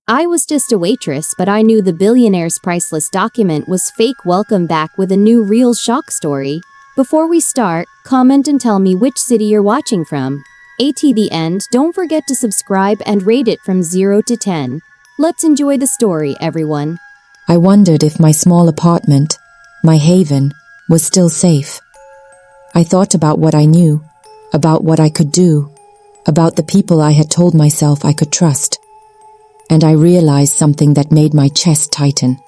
I was just a waitress, but I knew the Billionaire's Priceless document was fake. Welcome back with a new real shock story. Before we start, comment and tell me which city you're watching from. At the end, don't forget to subscribe and rate it from 0 to 10. Let's enjoy the story, everyone. I wondered if my small apartment, my haven, was still safe. I thought about what I knew, about what I could do, about the people I had told myself I could trust. And I realized something that made my chest tighten.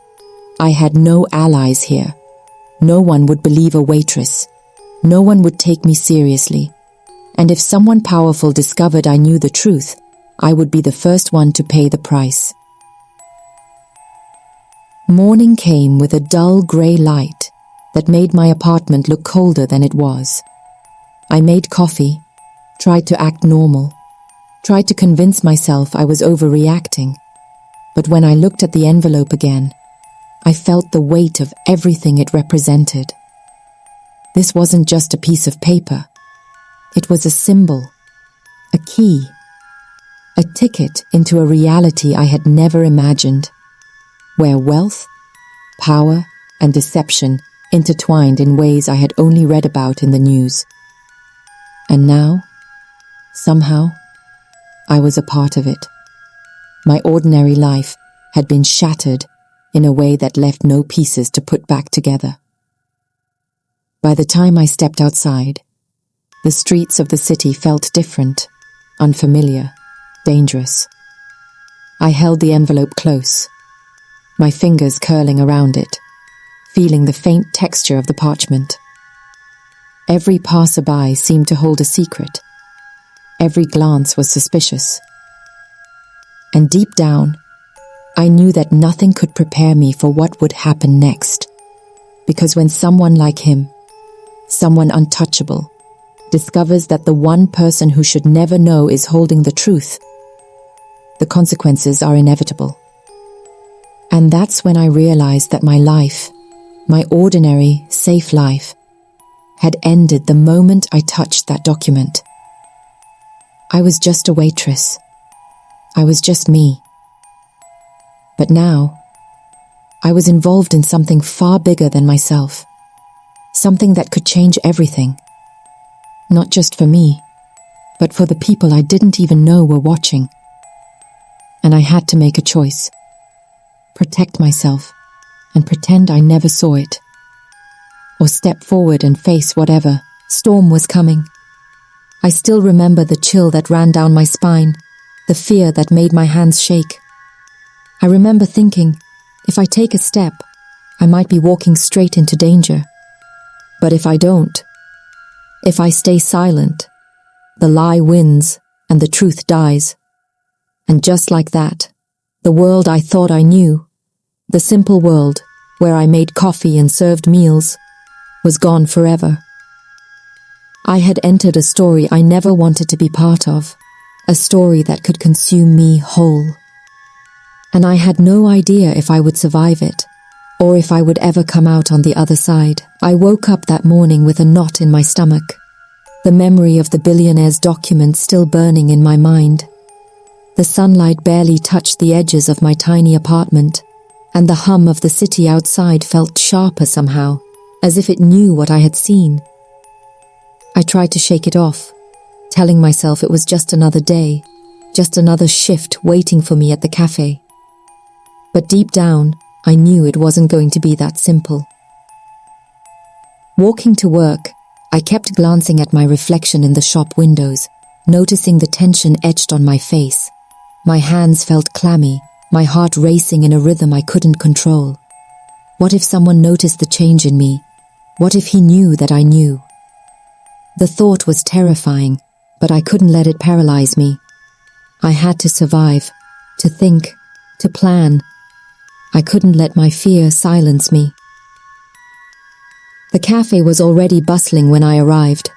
I had no allies here. No one would believe a waitress. No one would take me seriously. And if someone powerful discovered I knew the truth, I would be the first one to pay the price. Morning came with a dull grey light that made my apartment look colder than it was. I made coffee, tried to act normal, tried to convince myself I was overreacting. But when I looked at the envelope again, I felt the weight of everything it represented. This wasn't just a piece of paper. It was a symbol, a key, a ticket into a reality I had never imagined, where wealth, power, and deception intertwined in ways I had only read about in the news. And now, somehow, I was a part of it. My ordinary life had been shattered in a way that left no pieces to put back together. By the time I stepped outside, the streets of the city felt different, unfamiliar, dangerous. I held the envelope close, my fingers curling around it, feeling the faint texture of the parchment. Every passerby seemed to hold a secret. Every glance was suspicious. And deep down, I knew that nothing could prepare me for what would happen next. Because when someone like him, someone untouchable, discovers that the one person who should never know is holding the truth, the consequences are inevitable. And that's when I realized that my life, my ordinary, safe life, had ended the moment I touched that document. I was just a waitress. I was just me. But now, I was involved in something far bigger than myself. Something that could change everything. Not just for me, but for the people I didn't even know were watching. And I had to make a choice. Protect myself and pretend I never saw it. Or step forward and face whatever storm was coming. I still remember the chill that ran down my spine, the fear that made my hands shake. I remember thinking, if I take a step, I might be walking straight into danger. But if I don't, if I stay silent, the lie wins and the truth dies. And just like that, the world I thought I knew, the simple world where I made coffee and served meals, was gone forever. I had entered a story I never wanted to be part of, a story that could consume me whole. And I had no idea if I would survive it, or if I would ever come out on the other side. I woke up that morning with a knot in my stomach, the memory of the Billionaire's document still burning in my mind. The sunlight barely touched the edges of my tiny apartment, and the hum of the city outside felt sharper somehow, as if it knew what I had seen. I tried to shake it off, telling myself it was just another day, just another shift waiting for me at the cafe. But deep down, I knew it wasn't going to be that simple. Walking to work, I kept glancing at my reflection in the shop windows, noticing the tension etched on my face. My hands felt clammy, my heart racing in a rhythm I couldn't control. What if someone noticed the change in me? What if he knew that I knew? The thought was terrifying, but I couldn't let it paralyze me. I had to survive, to think, to plan. I couldn't let my fear silence me. The cafe was already bustling when I arrived.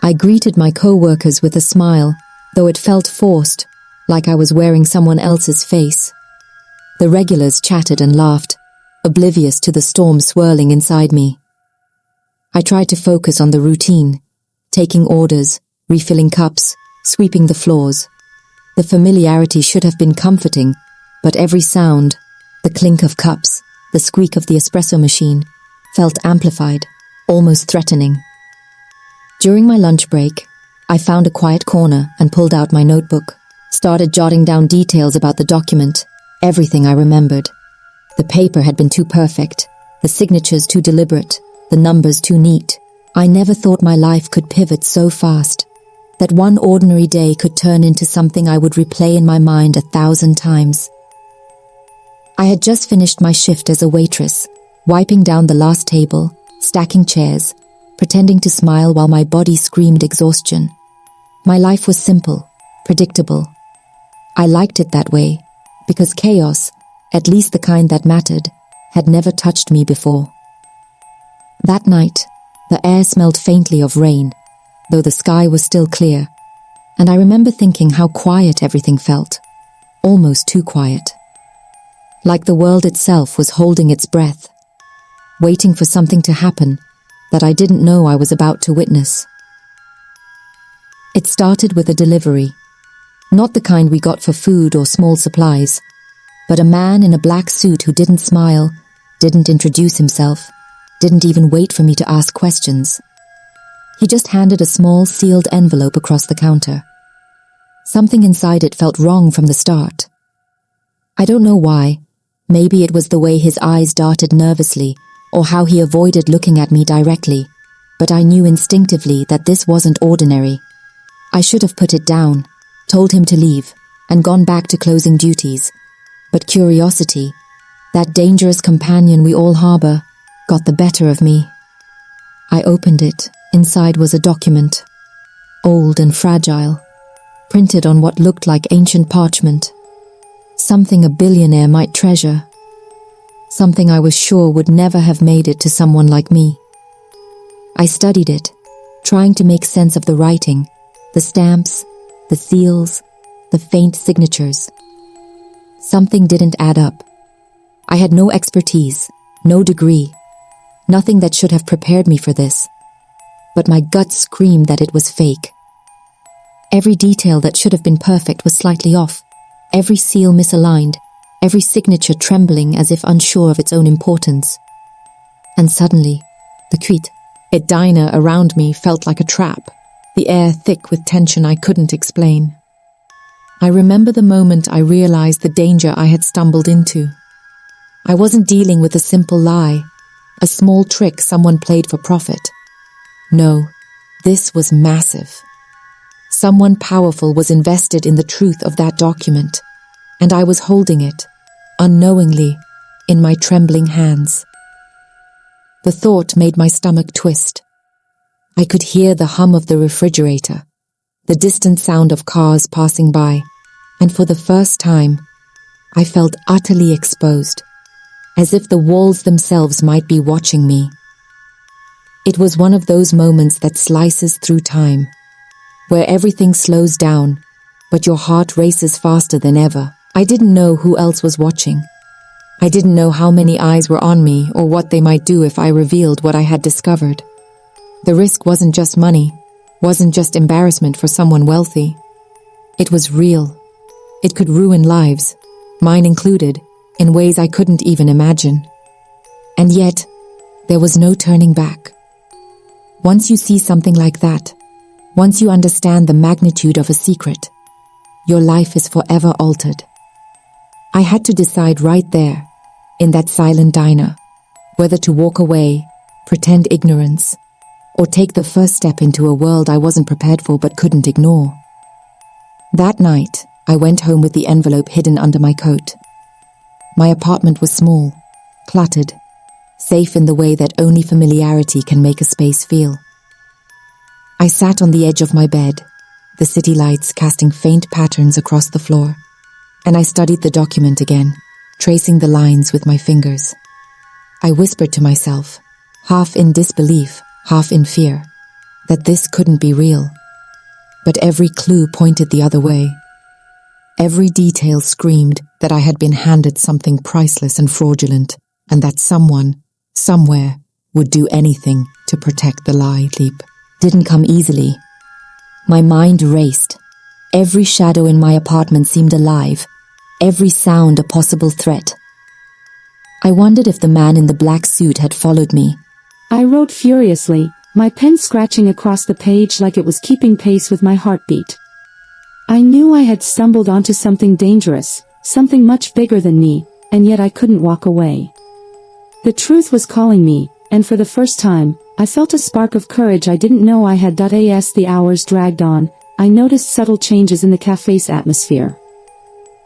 I greeted my co-workers with a smile, though it felt forced, like I was wearing someone else's face. The regulars chatted and laughed, oblivious to the storm swirling inside me. I tried to focus on the routine, taking orders, refilling cups, sweeping the floors. The familiarity should have been comforting, but every sound, the clink of cups, the squeak of the espresso machine, felt amplified, almost threatening. During my lunch break, I found a quiet corner and pulled out my notebook, started jotting down details about the document, everything I remembered. The paper had been too perfect, the signatures too deliberate, the numbers too neat. I never thought my life could pivot so fast, that one ordinary day could turn into something I would replay in my mind 1,000 times. I had just finished my shift as a waitress, wiping down the last table, stacking chairs, pretending to smile while my body screamed exhaustion. My life was simple, predictable. I liked it that way, because chaos, at least the kind that mattered, had never touched me before. That night, the air smelled faintly of rain, though the sky was still clear, and I remember thinking how quiet everything felt, almost too quiet. Like the world itself was holding its breath, waiting for something to happen that I didn't know I was about to witness. It started with a delivery, not the kind we got for food or small supplies, but a man in a black suit who didn't smile, didn't introduce himself, didn't even wait for me to ask questions. He just handed a small sealed envelope across the counter. Something inside it felt wrong from the start. I don't know why. Maybe it was the way his eyes darted nervously, or how he avoided looking at me directly, but I knew instinctively that this wasn't ordinary. I should have put it down, told him to leave, and gone back to closing duties. But curiosity, that dangerous companion we all harbor, got the better of me. I opened it. Inside was a document, old and fragile, printed on what looked like ancient parchment. Something a billionaire might treasure. Something I was sure would never have made it to someone like me. I studied it, trying to make sense of the writing, the stamps, the seals, the faint signatures. Something didn't add up. I had no expertise, no degree, nothing that should have prepared me for this. But my gut screamed that it was fake. Every detail that should have been perfect was slightly off, every seal misaligned, every signature trembling as if unsure of its own importance. And suddenly, the diner around me felt like a trap, the air thick with tension I couldn't explain. I remember the moment I realized the danger I had stumbled into. I wasn't dealing with a simple lie, a small trick someone played for profit. No, this was massive. Someone powerful was invested in the truth of that document, and I was holding it, unknowingly, in my trembling hands. The thought made my stomach twist. I could hear the hum of the refrigerator, the distant sound of cars passing by, and for the first time, I felt utterly exposed, as if the walls themselves might be watching me. It was one of those moments that slices through time, where everything slows down, but your heart races faster than ever. I didn't know who else was watching. I didn't know how many eyes were on me or what they might do if I revealed what I had discovered. The risk wasn't just money, wasn't just embarrassment for someone wealthy. It was real. It could ruin lives, mine included, in ways I couldn't even imagine. And yet, there was no turning back. Once you see something like that, once you understand the magnitude of a secret, your life is forever altered. I had to decide right there, in that silent diner, whether to walk away, pretend ignorance, or take the first step into a world I wasn't prepared for but couldn't ignore. That night, I went home with the envelope hidden under my coat. My apartment was small, cluttered, safe in the way that only familiarity can make a space feel. I sat on the edge of my bed, the city lights casting faint patterns across the floor, and I studied the document again, tracing the lines with my fingers. I whispered to myself, half in disbelief, half in fear, that this couldn't be real. But every clue pointed the other way. Every detail screamed that I had been handed something priceless and fraudulent, and that someone, somewhere, would do anything to protect the lie. Leap didn't come easily. My mind raced. Every shadow in my apartment seemed alive. every sound a possible threat. I wondered if the man in the black suit had followed me. I wrote furiously, my pen scratching across the page like it was keeping pace with my heartbeat. I knew I had stumbled onto something dangerous, something much bigger than me, and yet I couldn't walk away. The truth was calling me, and for the first time, I felt a spark of courage I didn't know I had. As the hours dragged on, I noticed subtle changes in the cafe's atmosphere.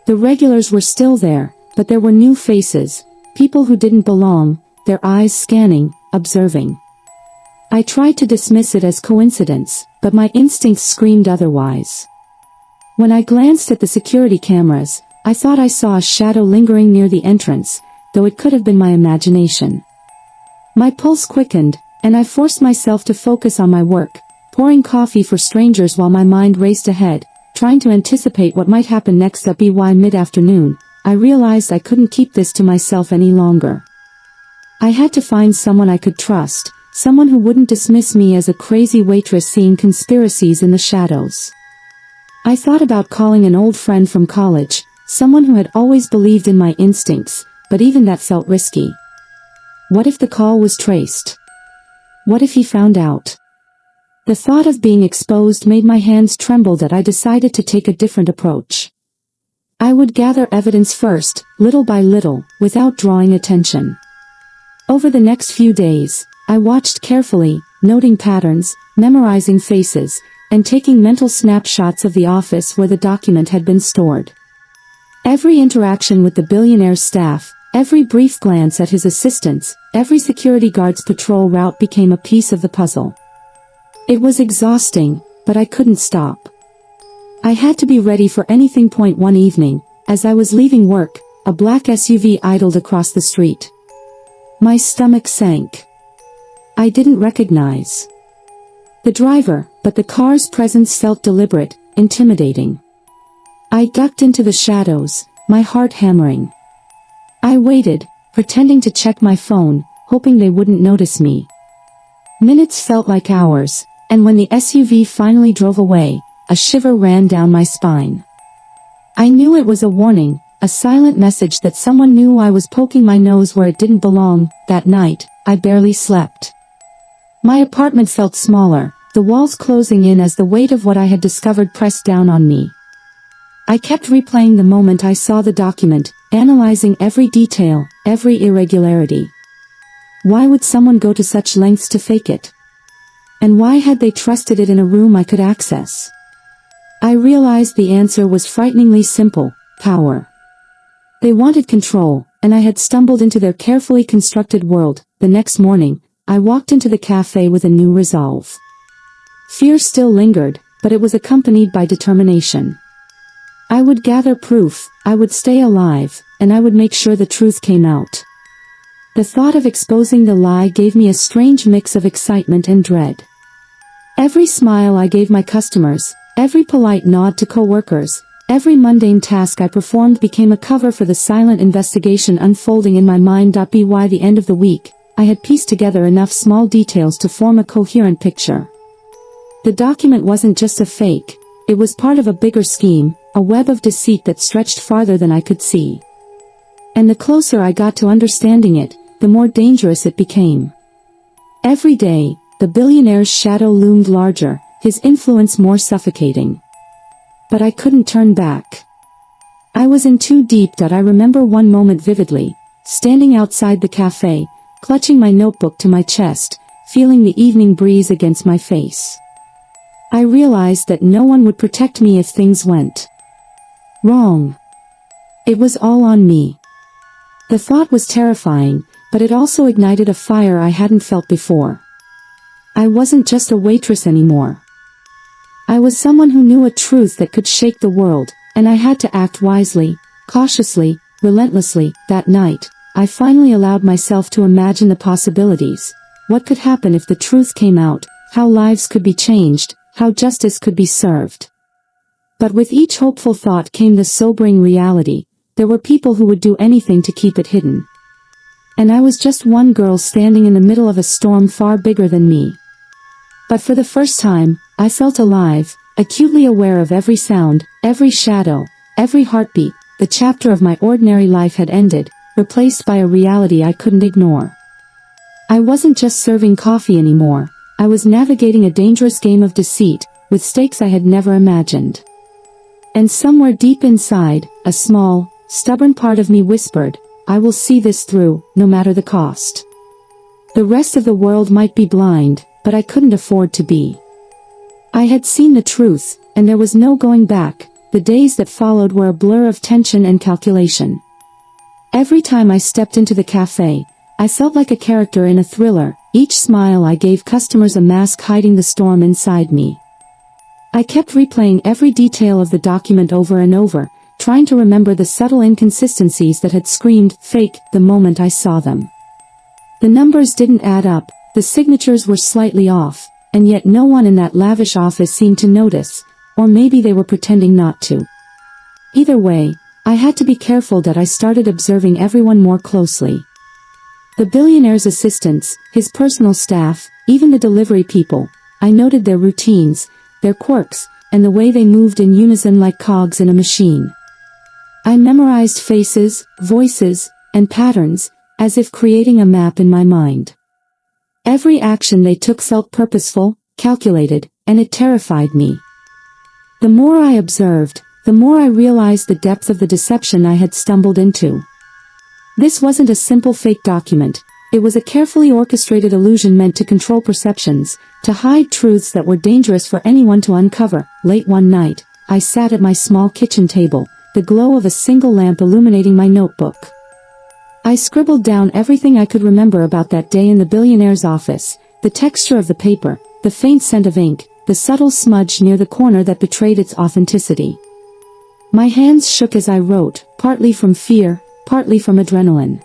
The regulars were still there, but there were new faces, people who didn't belong, their eyes scanning, observing. I tried to dismiss it as coincidence, but my instincts screamed otherwise. When I glanced at the security cameras, I thought I saw a shadow lingering near the entrance, though it could have been my imagination. My pulse quickened, and I forced myself to focus on my work, pouring coffee for strangers while my mind raced ahead, trying to anticipate what might happen next. By mid-afternoon, I realized I couldn't keep this to myself any longer. I had to find someone I could trust, someone who wouldn't dismiss me as a crazy waitress seeing conspiracies in the shadows. I thought about calling an old friend from college, someone who had always believed in my instincts, but even that felt risky. What if the call was traced? What if he found out? The thought of being exposed made my hands tremble. I decided to take a different approach. I would gather evidence first, little by little, without drawing attention. Over the next few days, I watched carefully, noting patterns, memorizing faces, and taking mental snapshots of the office where the document had been stored. Every interaction with the billionaire's staff, every brief glance at his assistants, every security guard's patrol route became a piece of the puzzle. It was exhausting, but I couldn't stop. I had to be ready for anything. One evening, as I was leaving work, a black SUV idled across the street. My stomach sank. I didn't recognize the driver, but the car's presence felt deliberate, intimidating. I ducked into the shadows, my heart hammering. I waited, pretending to check my phone, hoping they wouldn't notice me. Minutes felt like hours, and when the SUV finally drove away, a shiver ran down my spine. I knew it was a warning, a silent message that someone knew I was poking my nose where it didn't belong. That night, I barely slept. My apartment felt smaller, the walls closing in as the weight of what I had discovered pressed down on me. I kept replaying the moment I saw the document, analyzing every detail, every irregularity. Why would someone go to such lengths to fake it? And why had they trusted it in a room I could access? I realized the answer was frighteningly simple: power. They wanted control, and I had stumbled into their carefully constructed world. The next morning, I walked into the cafe with a new resolve. Fear still lingered, but it was accompanied by determination. I would gather proof, I would stay alive, and I would make sure the truth came out. The thought of exposing the lie gave me a strange mix of excitement and dread. Every smile I gave my customers, every polite nod to coworkers, every mundane task I performed became a cover for the silent investigation unfolding in my mind. By the end of the week, I had pieced together enough small details to form a coherent picture. The document wasn't just a fake, it was part of a bigger scheme, a web of deceit that stretched farther than I could see. And the closer I got to understanding it, the more dangerous it became. Every day, the billionaire's shadow loomed larger, his influence more suffocating. But I couldn't turn back. I was in too deep. I remember one moment vividly, standing outside the cafe, clutching my notebook to my chest, feeling the evening breeze against my face. I realized that no one would protect me if things went wrong. It was all on me. The thought was terrifying, but it also ignited a fire I hadn't felt before. I wasn't just a waitress anymore. I was someone who knew a truth that could shake the world, and I had to act wisely, cautiously, relentlessly. That night, I finally allowed myself to imagine the possibilities. What could happen if the truth came out, how lives could be changed, how justice could be served. But with each hopeful thought came the sobering reality: there were people who would do anything to keep it hidden. And I was just one girl standing in the middle of a storm far bigger than me. But for the first time, I felt alive, acutely aware of every sound, every shadow, every heartbeat, the chapter of my ordinary life had ended, replaced by a reality I couldn't ignore. I wasn't just serving coffee anymore, I was navigating a dangerous game of deceit, with stakes I had never imagined. And somewhere deep inside, a small, stubborn part of me whispered, I will see this through, no matter the cost. The rest of the world might be blind, but I couldn't afford to be. I had seen the truth, and there was no going back. The days that followed were a blur of tension and calculation. Every time I stepped into the cafe, I felt like a character in a thriller. Each smile I gave customers a mask hiding the storm inside me. I kept replaying every detail of the document over and over, trying to remember the subtle inconsistencies that had screamed fake the moment I saw them. The numbers didn't add up, the signatures were slightly off, and yet no one in that lavish office seemed to notice, or maybe they were pretending not to. Either way, I had to be careful that I started observing everyone more closely. The billionaire's assistants, his personal staff, even the delivery people, I noted their routines, their quirks, and the way they moved in unison like cogs in a machine. I memorized faces, voices, and patterns, as if creating a map in my mind. Every action they took felt purposeful, calculated, and it terrified me. The more I observed, the more I realized the depth of the deception I had stumbled into. This wasn't a simple fake document, it was a carefully orchestrated illusion meant to control perceptions, to hide truths that were dangerous for anyone to uncover. Late one night, I sat at my small kitchen table, the glow of a single lamp illuminating my notebook. I scribbled down everything I could remember about that day in the billionaire's office, the texture of the paper, the faint scent of ink, the subtle smudge near the corner that betrayed its authenticity. My hands shook as I wrote, partly from fear, partly from adrenaline.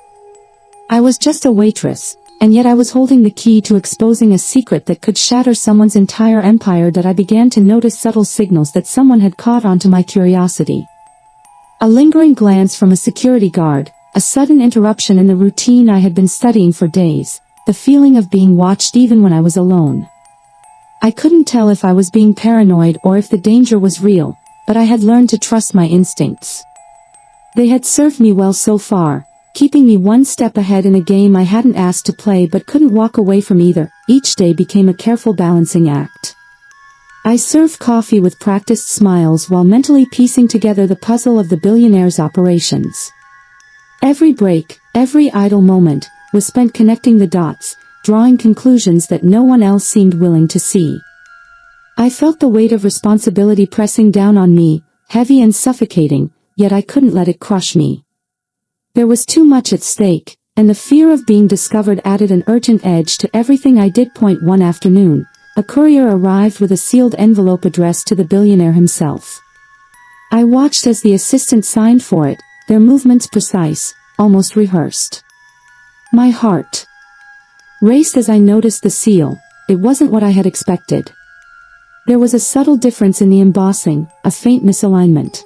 I was just a waitress, and yet I was holding the key to exposing a secret that could shatter someone's entire empire. That I began to notice subtle signals that someone had caught on to my curiosity. A lingering glance from a security guard, a sudden interruption in the routine I had been studying for days, the feeling of being watched even when I was alone. I couldn't tell if I was being paranoid or if the danger was real, but I had learned to trust my instincts. They had served me well so far, keeping me one step ahead in a game I hadn't asked to play but couldn't walk away from either. Each day became a careful balancing act. I served coffee with practiced smiles while mentally piecing together the puzzle of the billionaire's operations. Every break, every idle moment, was spent connecting the dots, drawing conclusions that no one else seemed willing to see. I felt the weight of responsibility pressing down on me, heavy and suffocating, yet I couldn't let it crush me. There was too much at stake, and the fear of being discovered added an urgent edge to everything I did. One afternoon, a courier arrived with a sealed envelope addressed to the billionaire himself. I watched as the assistant signed for it, their movements precise, almost rehearsed. My heart raced as I noticed the seal. It wasn't what I had expected. There was a subtle difference in the embossing, a faint misalignment.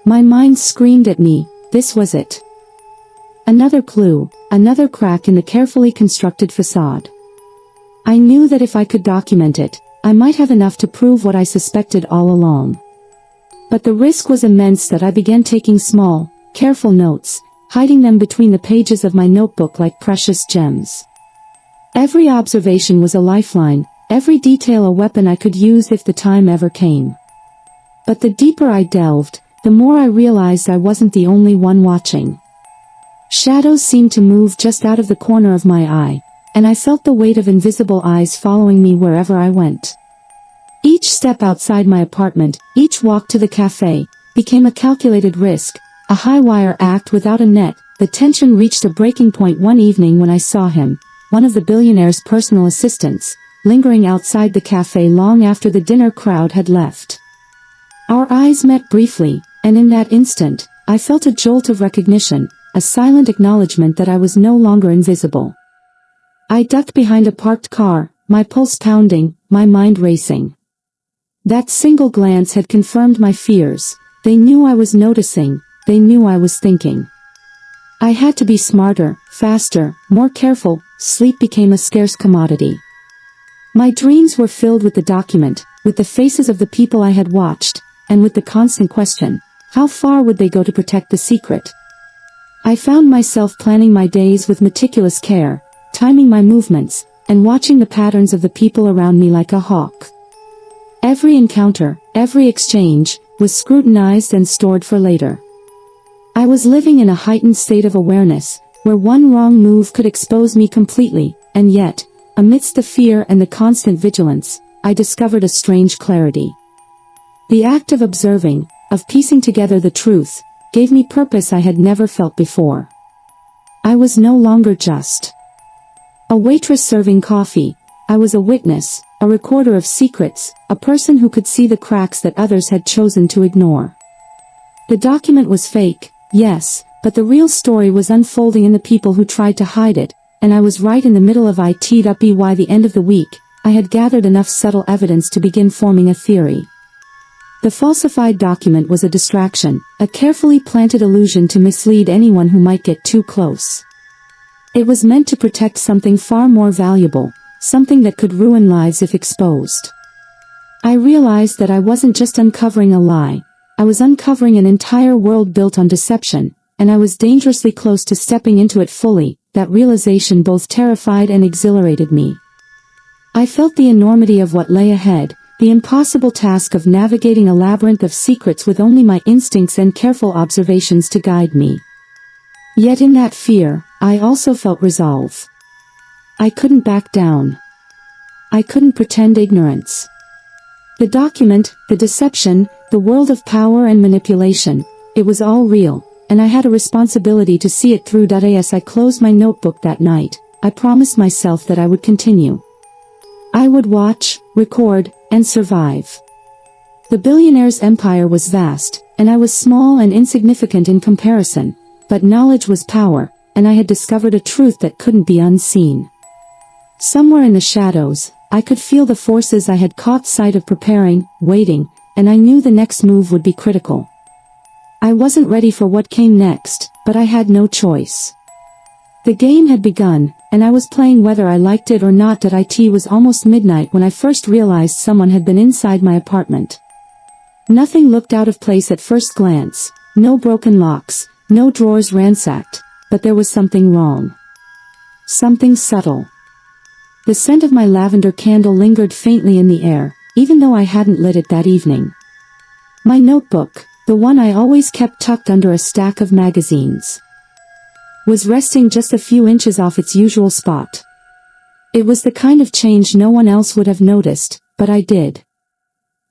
My mind screamed at me, this was it. Another clue, another crack in the carefully constructed facade. I knew that if I could document it, I might have enough to prove what I suspected all along. But the risk was immense. That I began taking small, careful notes, hiding them between the pages of my notebook like precious gems. Every observation was a lifeline, every detail a weapon I could use if the time ever came. But the deeper I delved, the more I realized I wasn't the only one watching. Shadows seemed to move just out of the corner of my eye, and I felt the weight of invisible eyes following me wherever I went. Each step outside my apartment, each walk to the cafe, became a calculated risk, a high-wire act without a net. The tension reached a breaking point one evening when I saw him, one of the billionaire's personal assistants, lingering outside the cafe long after the dinner crowd had left. Our eyes met briefly, and in that instant, I felt a jolt of recognition, a silent acknowledgement that I was no longer invisible. I ducked behind a parked car, my pulse pounding, my mind racing. That single glance had confirmed my fears. They knew I was noticing, they knew I was thinking. I had to be smarter, faster, more careful. Sleep became a scarce commodity. My dreams were filled with the document, with the faces of the people I had watched, and with the constant question, How far would they go to protect the secret? I found myself planning my days with meticulous care, timing my movements, and watching the patterns of the people around me like a hawk. Every encounter, every exchange, was scrutinized and stored for later. I was living in a heightened state of awareness, where one wrong move could expose me completely, and yet, amidst the fear and the constant vigilance, I discovered a strange clarity. The act of observing, of piecing together the truth, gave me purpose I had never felt before. I was no longer just a waitress serving coffee. I was a witness, a recorder of secrets, a person who could see the cracks that others had chosen to ignore. The document was fake, yes, but the real story was unfolding in the people who tried to hide it, and I was right in the middle of it. By the end of the week, I had gathered enough subtle evidence to begin forming a theory. The falsified document was a distraction, a carefully planted illusion to mislead anyone who might get too close. It was meant to protect something far more valuable, something that could ruin lives if exposed. I realized that I wasn't just uncovering a lie, I was uncovering an entire world built on deception, and I was dangerously close to stepping into it fully. That realization both terrified and exhilarated me. I felt the enormity of what lay ahead, the impossible task of navigating a labyrinth of secrets with only my instincts and careful observations to guide me. Yet in that fear, I also felt resolve. I couldn't back down. I couldn't pretend ignorance. The document, the deception, the world of power and manipulation, it was all real, and I had a responsibility to see it through. As I closed my notebook that night, I promised myself that I would continue. I would watch, record, and survive. The billionaire's empire was vast, and I was small and insignificant in comparison, but knowledge was power, and I had discovered a truth that couldn't be unseen. Somewhere in the shadows, I could feel the forces I had caught sight of preparing, waiting, and I knew the next move would be critical. I wasn't ready for what came next, but I had no choice. The game had begun, and I was playing whether I liked it or not. It was almost midnight when I first realized someone had been inside my apartment. Nothing looked out of place at first glance, no broken locks, no drawers ransacked, but there was something wrong. Something subtle. The scent of my lavender candle lingered faintly in the air, even though I hadn't lit it that evening. My notebook, the one I always kept tucked under a stack of magazines, was resting just a few inches off its usual spot. It was the kind of change no one else would have noticed, but I did.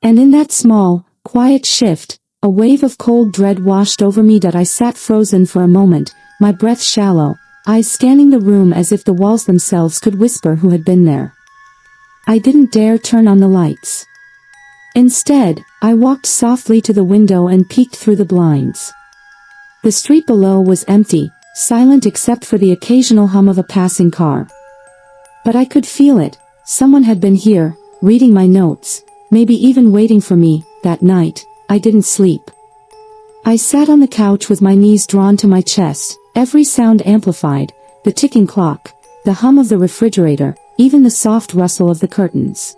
And in that small, quiet shift, a wave of cold dread washed over me. I sat frozen for a moment, my breath shallow, eyes scanning the room as if the walls themselves could whisper who had been there. I didn't dare turn on the lights. Instead, I walked softly to the window and peeked through the blinds. The street below was empty, silent except for the occasional hum of a passing car. But I could feel it, someone had been here, reading my notes, maybe even waiting for me. That night, I didn't sleep. I sat on the couch with my knees drawn to my chest, every sound amplified, the ticking clock, the hum of the refrigerator, even the soft rustle of the curtains.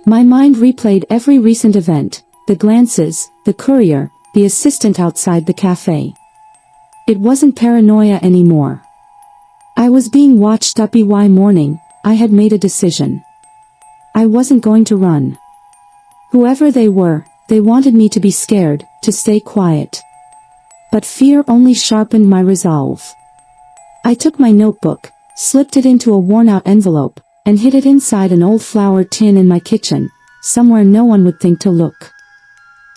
My mind replayed every recent event, the glances, the courier, the assistant outside the cafe. It wasn't paranoia anymore. I was being watched. By morning, I had made a decision. I wasn't going to run. Whoever they were, they wanted me to be scared, to stay quiet. But fear only sharpened my resolve. I took my notebook, slipped it into a worn-out envelope, and hid it inside an old flour tin in my kitchen, somewhere no one would think to look.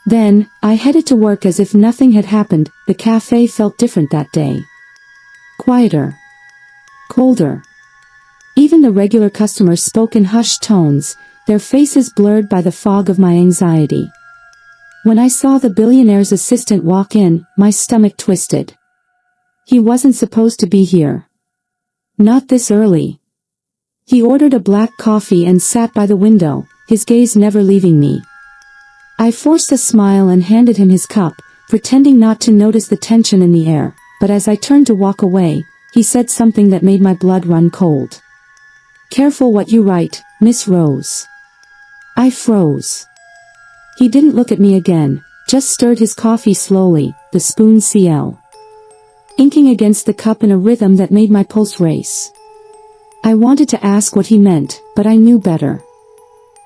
Then, I headed to work as if nothing had happened. The cafe felt different that day. Quieter. Colder. Even the regular customers spoke in hushed tones, their faces blurred by the fog of my anxiety. When I saw the billionaire's assistant walk in, my stomach twisted. He wasn't supposed to be here. Not this early. He ordered a black coffee and sat by the window, his gaze never leaving me. I forced a smile and handed him his cup, pretending not to notice the tension in the air, but as I turned to walk away, he said something that made my blood run cold. "Careful what you write, Miss Rose." I froze. He didn't look at me again, just stirred his coffee slowly, the spoon inking against the cup in a rhythm that made my pulse race. I wanted to ask what he meant, but I knew better.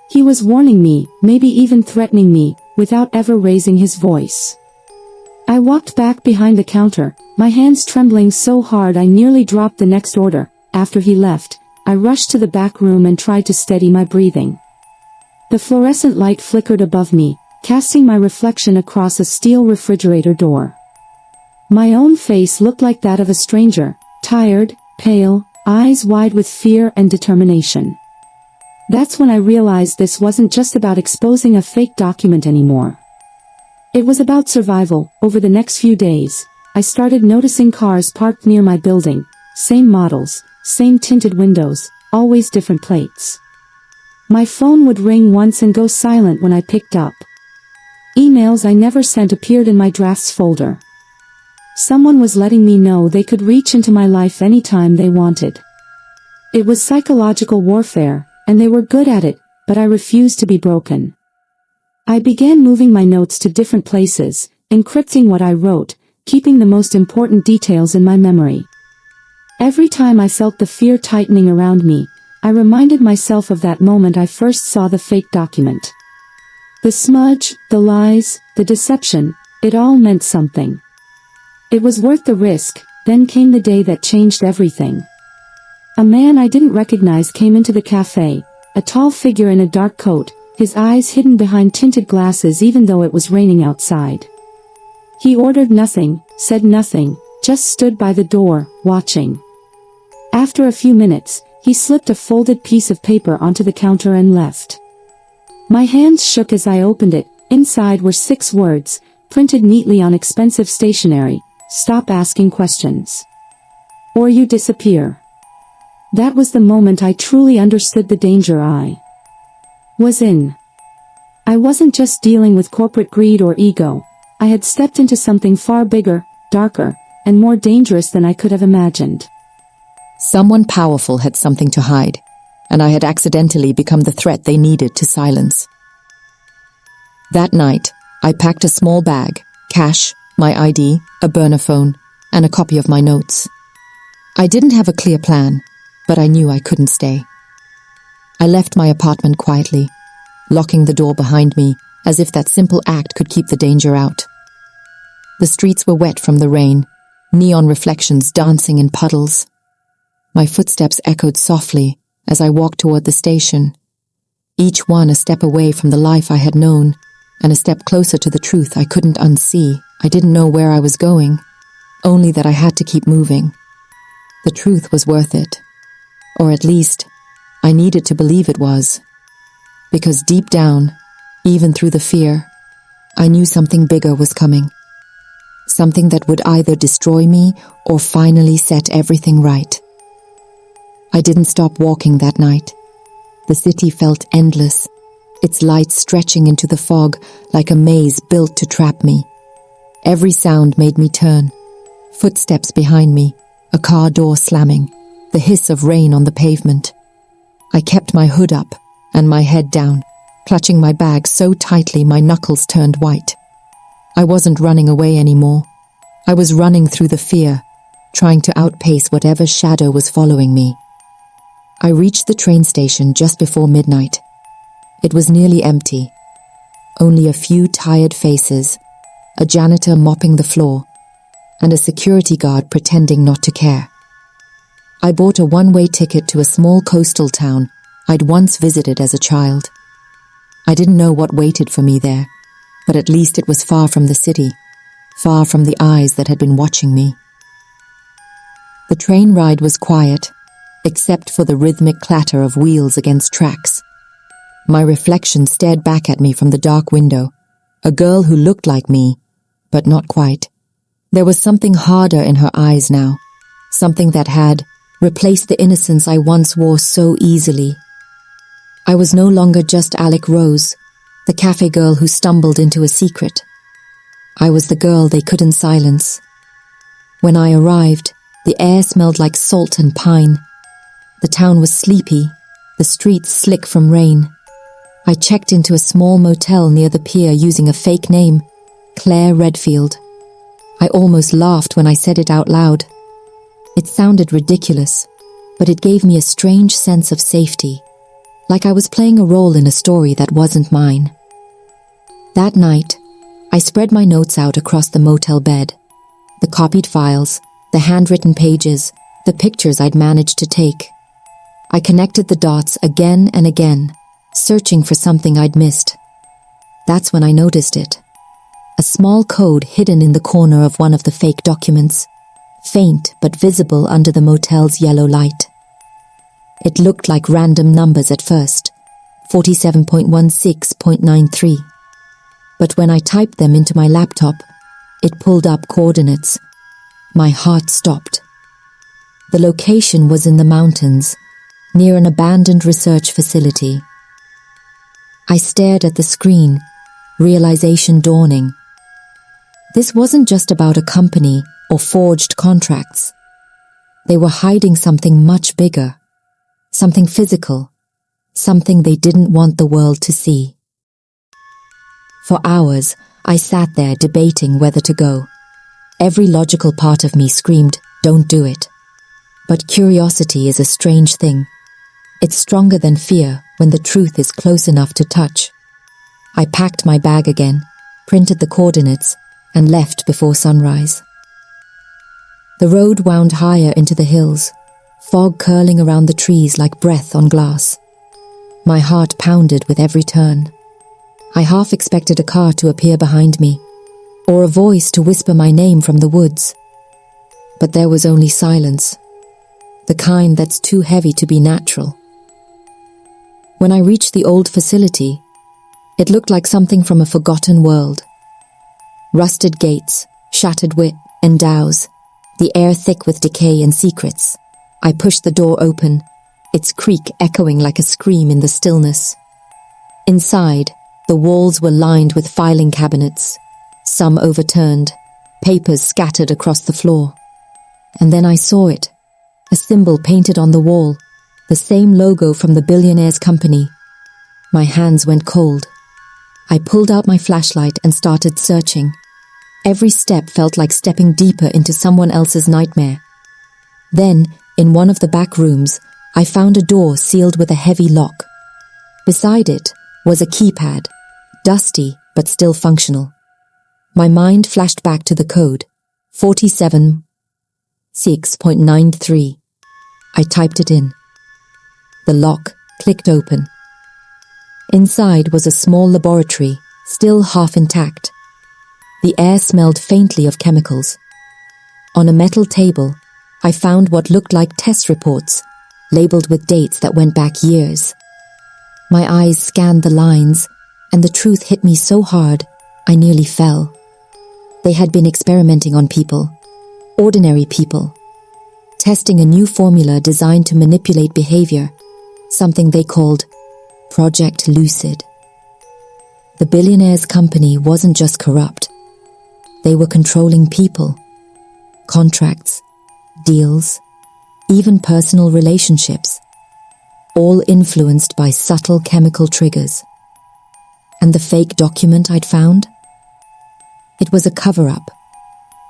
He was warning me, maybe even threatening me, without ever raising his voice. I walked back behind the counter, my hands trembling so hard I nearly dropped the next order. After he left, I rushed to the back room and tried to steady my breathing. The fluorescent light flickered above me, casting my reflection across a steel refrigerator door. My own face looked like that of a stranger, tired, pale, eyes wide with fear and determination. That's when I realized this wasn't just about exposing a fake document anymore. It was about survival. Over the next few days, I started noticing cars parked near my building, same models, same tinted windows, always different plates. My phone would ring once and go silent when I picked up. Emails I never sent appeared in my drafts folder. Someone was letting me know they could reach into my life anytime they wanted. It was psychological warfare, and they were good at it, but I refused to be broken. I began moving my notes to different places, encrypting what I wrote, keeping the most important details in my memory. Every time I felt the fear tightening around me, I reminded myself of that moment I first saw the fake document. The smudge, the lies, the deception, it all meant something. It was worth the risk. Then came the day that changed everything. A man I didn't recognize came into the cafe, a tall figure in a dark coat, his eyes hidden behind tinted glasses even though it was raining outside. He ordered nothing, said nothing, just stood by the door, watching. After a few minutes, he slipped a folded piece of paper onto the counter and left. My hands shook as I opened it. Inside were 6 words, printed neatly on expensive stationery: "Stop asking questions, or you disappear." That was the moment I truly understood the danger I was in. I wasn't just dealing with corporate greed or ego. I had stepped into something far bigger, darker, and more dangerous than I could have imagined. Someone powerful had something to hide, and I had accidentally become the threat they needed to silence. That night, I packed a small bag, cash, my ID, a burner phone, and a copy of my notes. I didn't have a clear plan, but I knew I couldn't stay. I left my apartment quietly, locking the door behind me, as if that simple act could keep the danger out. The streets were wet from the rain, neon reflections dancing in puddles. My footsteps echoed softly as I walked toward the station, each one a step away from the life I had known, and a step closer to the truth I couldn't unsee. I didn't know where I was going, only that I had to keep moving. The truth was worth it, or at least, I needed to believe it was. Because deep down, even through the fear, I knew something bigger was coming. Something that would either destroy me or finally set everything right. I didn't stop walking that night. The city felt endless, its lights stretching into the fog like a maze built to trap me. Every sound made me turn. Footsteps behind me, a car door slamming, the hiss of rain on the pavement. I kept my hood up and my head down, clutching my bag so tightly my knuckles turned white. I wasn't running away anymore. I was running through the fear, trying to outpace whatever shadow was following me. I reached the train station just before midnight. It was nearly empty. Only a few tired faces, a janitor mopping the floor, and a security guard pretending not to care. I bought a one-way ticket to a small coastal town I'd once visited as a child. I didn't know what waited for me there, but at least it was far from the city, far from the eyes that had been watching me. The train ride was quiet, except for the rhythmic clatter of wheels against tracks. My reflection stared back at me from the dark window, a girl who looked like me, but not quite. There was something harder in her eyes now, something that had replaced the innocence I once wore so easily. I was no longer just Alec Rose, the cafe girl who stumbled into a secret. I was the girl they couldn't silence. When I arrived, the air smelled like salt and pine. The town was sleepy, the streets slick from rain. I checked into a small motel near the pier using a fake name, Claire Redfield. I almost laughed when I said it out loud. It sounded ridiculous, but it gave me a strange sense of safety, like I was playing a role in a story that wasn't mine. That night, I spread my notes out across the motel bed. The copied files, the handwritten pages, the pictures I'd managed to take. I connected the dots again and again, searching for something I'd missed. That's when I noticed it. A small code hidden in the corner of one of the fake documents, faint but visible under the motel's yellow light. It looked like random numbers at first, 47.16.93. But when I typed them into my laptop, it pulled up coordinates. My heart stopped. The location was in the mountains, near an abandoned research facility. I stared at the screen, realization dawning. This wasn't just about a company or forged contracts. They were hiding something much bigger, something physical, something they didn't want the world to see. For hours, I sat there debating whether to go. Every logical part of me screamed, "Don't do it." But curiosity is a strange thing. It's stronger than fear when the truth is close enough to touch. I packed my bag again, printed the coordinates, and left before sunrise. The road wound higher into the hills, fog curling around the trees like breath on glass. My heart pounded with every turn. I half expected a car to appear behind me, or a voice to whisper my name from the woods. But there was only silence, the kind that's too heavy to be natural. When I reached the old facility, it looked like something from a forgotten world. Rusted gates, shattered endows, the air thick with decay and secrets. I pushed the door open, its creak echoing like a scream in the stillness. Inside, the walls were lined with filing cabinets, some overturned, papers scattered across the floor. And then I saw it, a symbol painted on the wall, the same logo from the Billionaire's company. My hands went cold. I pulled out my flashlight and started searching. Every step felt like stepping deeper into someone else's nightmare. Then, in one of the back rooms, I found a door sealed with a heavy lock. Beside it was a keypad, dusty but still functional. My mind flashed back to the code, 47.6.93. I typed it in. The lock clicked open. Inside was a small laboratory, still half intact. The air smelled faintly of chemicals. On a metal table, I found what looked like test reports, labeled with dates that went back years. My eyes scanned the lines, and the truth hit me so hard, I nearly fell. They had been experimenting on people, ordinary people, testing a new formula designed to manipulate behavior, something they called Project Lucid. The Billionaire's company wasn't just corrupt. They were controlling people, contracts, deals, even personal relationships, all influenced by subtle chemical triggers. And the fake document I'd found? It was a cover-up,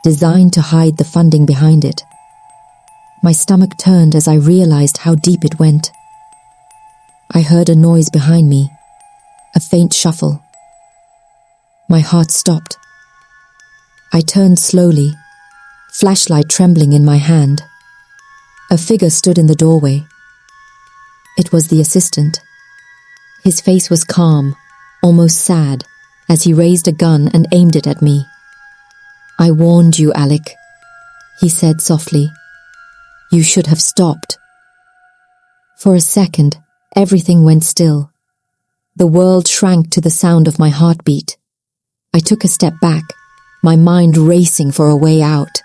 designed to hide the funding behind it. My stomach turned as I realized how deep it went. I heard a noise behind me, a faint shuffle. My heart stopped. I turned slowly, flashlight trembling in my hand. A figure stood in the doorway. It was the assistant. His face was calm, almost sad, as he raised a gun and aimed it at me. "I warned you, Alec," he said softly. "You should have stopped." For a second, everything went still. The world shrank to the sound of my heartbeat. I took a step back, my mind racing for a way out.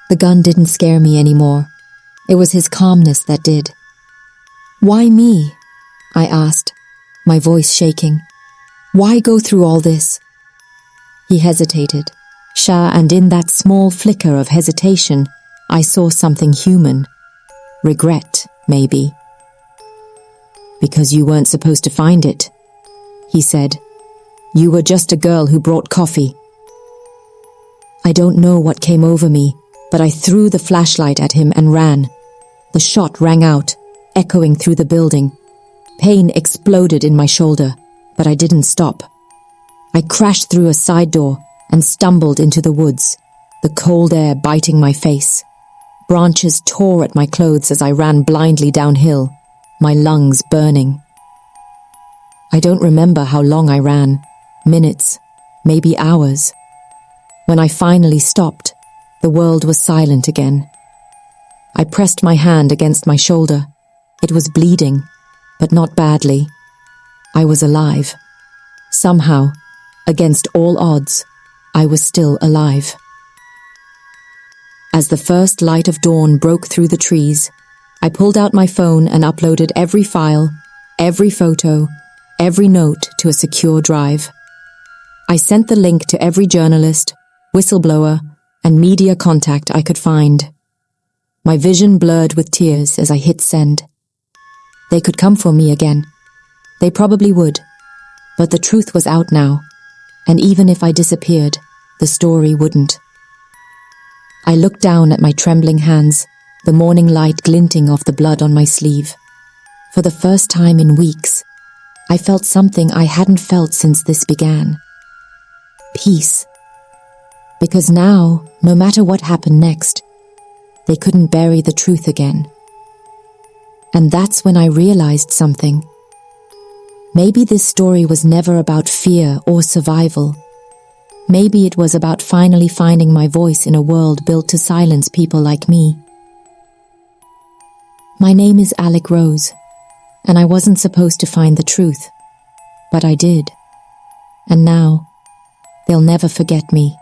The gun didn't scare me anymore. It was his calmness that did. "Why me?" I asked, my voice shaking. "Why go through all this?" He hesitated. And in that small flicker of hesitation, I saw something human. Regret, maybe. "Because you weren't supposed to find it," he said. "You were just a girl who brought coffee. I don't know what came over me, but I threw the flashlight at him and ran. The shot rang out, echoing through the building. Pain exploded in my shoulder, but I didn't stop. I crashed through a side door and stumbled into the woods, the cold air biting my face. Branches tore at my clothes as I ran blindly downhill, my lungs burning. I don't remember how long I ran, minutes, maybe hours. When I finally stopped, the world was silent again. I pressed my hand against my shoulder. It was bleeding, but not badly. I was alive. Somehow, against all odds, I was still alive. As the first light of dawn broke through the trees, I pulled out my phone and uploaded every file, every photo, every note to a secure drive. I sent the link to every journalist, whistleblower, and media contact I could find. My vision blurred with tears as I hit send. They could come for me again. They probably would. But the truth was out now, and even if I disappeared, the story wouldn't. I looked down at my trembling hands, the morning light glinting off the blood on my sleeve. For the first time in weeks, I felt something I hadn't felt since this began. Peace. Because now, no matter what happened next, they couldn't bury the truth again. And that's when I realized something. Maybe this story was never about fear or survival. Maybe it was about finally finding my voice in a world built to silence people like me. My name is Alec Rose, and I wasn't supposed to find the truth, but I did. And now, they'll never forget me.